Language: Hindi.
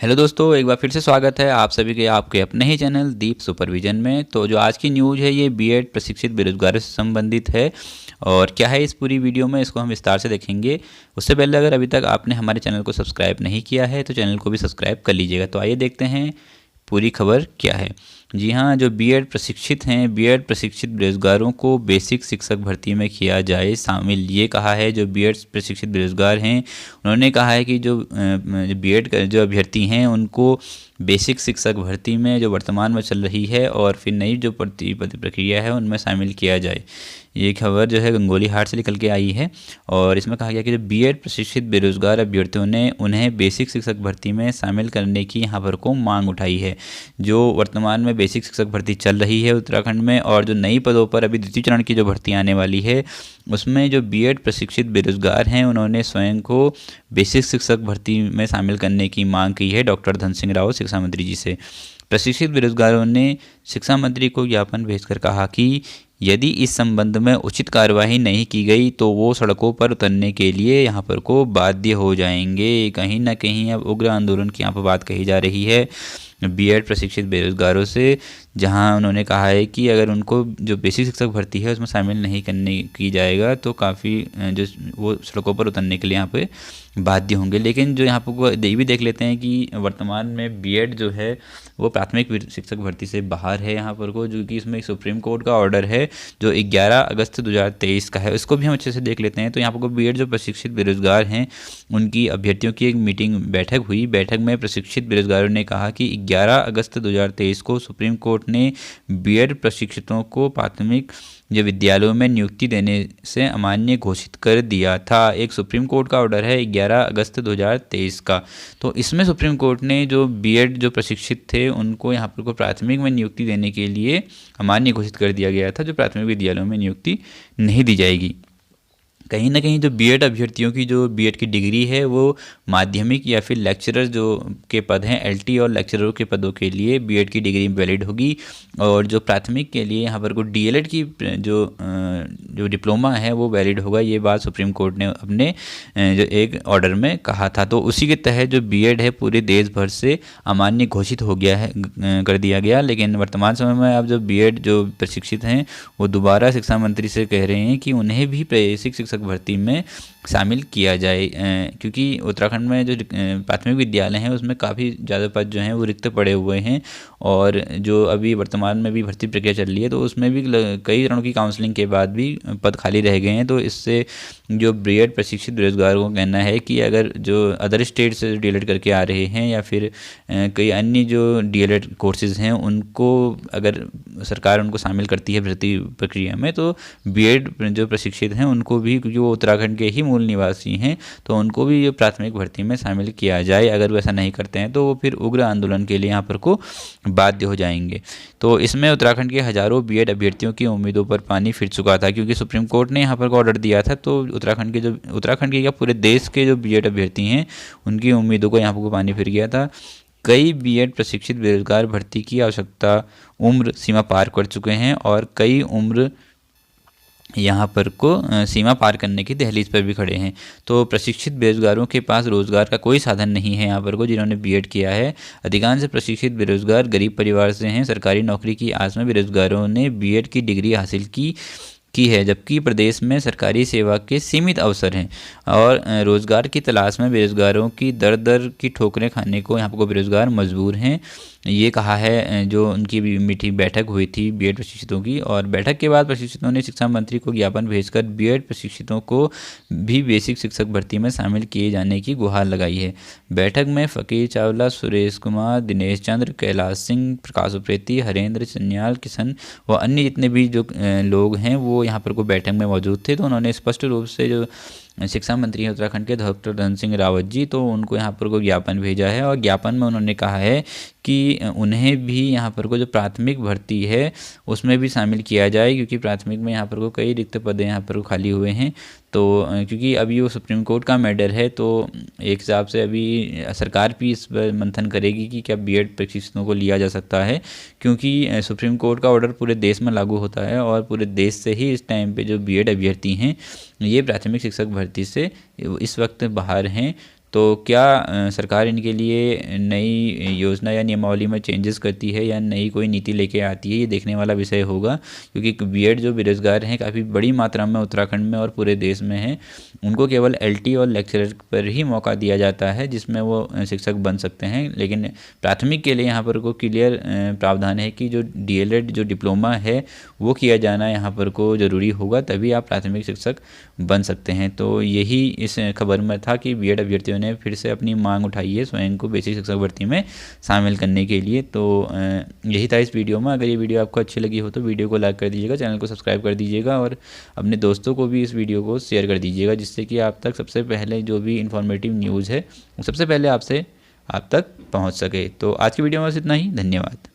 हेलो दोस्तों, एक बार फिर से स्वागत है आप सभी के आपके अपने ही चैनल दीप सुपरविजन में। तो जो आज की न्यूज़ है ये बीएड प्रशिक्षित बेरोजगारों से संबंधित है। और क्या है इस पूरी वीडियो में, इसको हम विस्तार से देखेंगे। उससे पहले अगर अभी तक आपने हमारे चैनल को सब्सक्राइब नहीं किया है तो चैनल को भी सब्सक्राइब कर लीजिएगा। तो आइए देखते हैं पूरी खबर क्या है। जी हाँ, जो बीएड प्रशिक्षित हैं, बीएड प्रशिक्षित बेरोजगारों को बेसिक शिक्षक भर्ती में किया जाए शामिल, ये कहा है। जो बीएड प्रशिक्षित बेरोजगार हैं उन्होंने कहा है कि जो बीएड जो अभ्यर्थी हैं उनको बेसिक शिक्षक भर्ती में जो वर्तमान में चल रही है और फिर नई जो भर्ती प्रक्रिया है उनमें शामिल किया जाए। ये खबर जो है गंगोली हाट से निकल के आई है और इसमें कहा गया कि जो बीएड प्रशिक्षित बेरोजगार अभ्यर्थियों ने उन्हें बेसिक शिक्षक भर्ती में शामिल करने की यहाँ पर को मांग उठाई है। जो वर्तमान में बेसिक शिक्षक भर्ती चल रही है उत्तराखंड में और जो नई पदों पर अभी द्वितीय चरण की जो भर्ती आने वाली है उसमें जो बीएड प्रशिक्षित बेरोजगार हैं उन्होंने स्वयं को बेसिक शिक्षक भर्ती में शामिल करने की मांग की है डॉक्टर धन सिंह रावत शिक्षा मंत्री जी से। प्रशिक्षित बेरोजगारों ने शिक्षा मंत्री को ज्ञापन भेजकर कहा कि यदि इस संबंध में उचित कार्यवाही नहीं की गई तो वो सड़कों पर उतरने के लिए यहाँ पर को बाध्य हो जाएंगे। कहीं ना कहीं अब उग्र आंदोलन की यहाँ पर बात कही जा रही है बीएड प्रशिक्षित बेरोजगारों से, जहां उन्होंने कहा है कि अगर उनको जो बेसिक शिक्षक भर्ती है उसमें शामिल नहीं करने की जाएगा तो काफ़ी जो वो सड़कों पर उतरने के लिए यहाँ पे बाध्य होंगे। लेकिन जो यहाँ पर ये भी देख लेते हैं कि वर्तमान में बीएड जो है वो प्राथमिक शिक्षक भर्ती से बाहर है यहाँ पर को, जो कि इसमें सुप्रीम कोर्ट का ऑर्डर है जो 11 अगस्त 2023 का है। इसको भी हम अच्छे से देख लेते हैं। तो यहाँ पर बीएड जो प्रशिक्षित बेरोजगार हैं उनकी अभ्यर्थियों की एक बैठक हुई। बैठक में प्रशिक्षित बेरोजगारों ने कहा कि 11 अगस्त 2023 को सुप्रीम कोर्ट ने बीएड प्रशिक्षितों को प्राथमिक जो विद्यालयों में नियुक्ति देने से अमान्य घोषित कर दिया था। एक सुप्रीम कोर्ट का ऑर्डर है 11 अगस्त 2023 का। तो इसमें सुप्रीम कोर्ट ने जो बीएड जो प्रशिक्षित थे उनको यहाँ पर को प्राथमिक में नियुक्ति देने के लिए अमान्य घोषित कर दिया गया था, जो प्राथमिक विद्यालयों में नियुक्ति नहीं दी जाएगी। कहीं ना कहीं जो बीएड अभ्यर्थियों की जो बीएड की डिग्री है वो माध्यमिक या फिर लेक्चरर जो के पद हैं एलटी और लेक्चरर के पदों के लिए बीएड की डिग्री वैलिड होगी। और जो प्राथमिक के लिए यहाँ पर को डीएलएड की जो डिप्लोमा है वो वैलिड होगा। ये बात सुप्रीम कोर्ट ने अपने जो एक ऑर्डर में कहा था। तो उसी के तहत जो बीएड है पूरे देश भर से अमान्य घोषित हो गया है, कर दिया गया। लेकिन वर्तमान समय में अब जो बीएड जो प्रशिक्षित हैं वो दोबारा शिक्षा मंत्री से कह रहे हैं कि उन्हें भी बेसिक शिक्षक भर्ती में शामिल किया जाए, क्योंकि उत्तराखंड में जो प्राथमिक विद्यालय हैं उसमें काफ़ी ज़्यादा पद जो हैं वो रिक्त पड़े हुए हैं। और जो अभी वर्तमान में भी भर्ती प्रक्रिया चल रही है तो उसमें भी कई चरणों की काउंसलिंग के बाद भी पद खाली रह गए हैं। तो इससे जो बीएड प्रशिक्षित बेरोजगारों को कहना है कि अगर जो अदर स्टेट से डीएलएड करके आ रहे हैं या फिर कई अन्य जो डीएलएड कोर्सेज हैं उनको अगर सरकार उनको शामिल करती है भर्ती प्रक्रिया में तो बीएड जो प्रशिक्षित हैं उनको भी, क्योंकि वो उत्तराखंड के ही मूल निवासी हैं, तो उनको भी ये प्राथमिक भर्ती में शामिल किया जाए। अगर वो ऐसा नहीं करते हैं तो वो फिर उग्र आंदोलन के लिए यहाँ पर को बाध्य हो जाएंगे। तो इसमें उत्तराखंड के हजारों बीएड अभ्यर्थियों की उम्मीदों पर पानी फिर चुका था, क्योंकि सुप्रीम कोर्ट ने यहाँ पर ऑर्डर दिया था। तो उत्तराखंड के या पूरे देश के जो बीएड अभ्यर्थी हैं उनकी उम्मीदों को यहाँ पर पानी फिर गया था। कई बीएड प्रशिक्षित बेरोजगार भर्ती की आवश्यकता उम्र सीमा पार कर चुके हैं और कई उम्र यहाँ पर को सीमा पार करने की दहलीज पर भी खड़े हैं। तो प्रशिक्षित बेरोजगारों के पास रोजगार का कोई साधन नहीं है यहाँ पर को, जिन्होंने बीएड किया है। अधिकांश प्रशिक्षित बेरोजगार गरीब परिवार से हैं। सरकारी नौकरी की आस में बेरोजगारों ने बीएड की डिग्री हासिल की है, जबकि प्रदेश में सरकारी सेवा के सीमित अवसर हैं और रोजगार की तलाश में बेरोजगारों की दर दर की ठोकरें खाने को यहाँ पर बेरोजगार मजबूर हैं। ये कहा है जो उनकी मीठी बैठक हुई थी बीएड प्रशिक्षितों की। और बैठक के बाद प्रशिक्षितों ने शिक्षा मंत्री को ज्ञापन भेजकर बीएड प्रशिक्षितों को भी बेसिक शिक्षक भर्ती में शामिल किए जाने की गुहार लगाई है। बैठक में फकीर चावला, सुरेश कुमार, दिनेश चंद्र, कैलाश सिंह, प्रकाश उप्रेती, हरेंद्र चन्याल, किशन व अन्य जितने भी जो लोग हैं वो यहाँ पर को बैठक में मौजूद थे। तो उन्होंने स्पष्ट रूप से जो शिक्षा मंत्री हैं उत्तराखंड के डॉक्टर धन सिंह रावत जी, तो उनको यहाँ पर को ज्ञापन भेजा है और ज्ञापन में उन्होंने कहा है कि उन्हें भी यहाँ पर को जो प्राथमिक भर्ती है उसमें भी शामिल किया जाए, क्योंकि प्राथमिक में यहाँ पर को कई रिक्त पद यहाँ पर को खाली हुए हैं। तो क्योंकि अभी वो सुप्रीम कोर्ट का मैटर है तो एक हिसाब से अभी सरकार भी इस पर मंथन करेगी कि क्या बीएड प्रशिक्षितों को लिया जा सकता है, क्योंकि सुप्रीम कोर्ट का ऑर्डर पूरे देश में लागू होता है और पूरे देश से ही इस टाइम पे जो बीएड अभ्यर्थी हैं ये प्राथमिक शिक्षक भर्ती से इस वक्त बाहर हैं। तो क्या सरकार इनके लिए नई योजना या नियमावली में चेंजेस करती है या नई कोई नीति लेके आती है, ये देखने वाला विषय होगा। क्योंकि बीएड जो बेरोजगार हैं काफ़ी बड़ी मात्रा में उत्तराखंड में और पूरे देश में हैं, उनको केवल एलटी और लेक्चरर पर ही मौका दिया जाता है जिसमें वो शिक्षक बन सकते हैं। लेकिन प्राथमिक के लिए यहाँ पर को क्लियर प्रावधान है कि जो डीएलएड जो डिप्लोमा है वो किया जाना यहाँ पर को ज़रूरी होगा, तभी आप प्राथमिक शिक्षक बन सकते हैं। तो यही इस खबर में था कि बीएड अभ्यर्थियों ने फिर से अपनी मांग उठाई है स्वयं को बेसिक शिक्षक भर्ती में शामिल करने के लिए। तो यही था इस वीडियो में। अगर ये वीडियो आपको अच्छी लगी हो तो वीडियो को लाइक कर दीजिएगा, चैनल को सब्सक्राइब कर दीजिएगा और अपने दोस्तों को भी इस वीडियो को शेयर कर दीजिएगा, जिससे कि आप तक सबसे पहले जो भी इंफॉर्मेटिव न्यूज़ है वो सबसे पहले आप तक पहुंच सके। तो आज की वीडियो में बस इतना ही। धन्यवाद।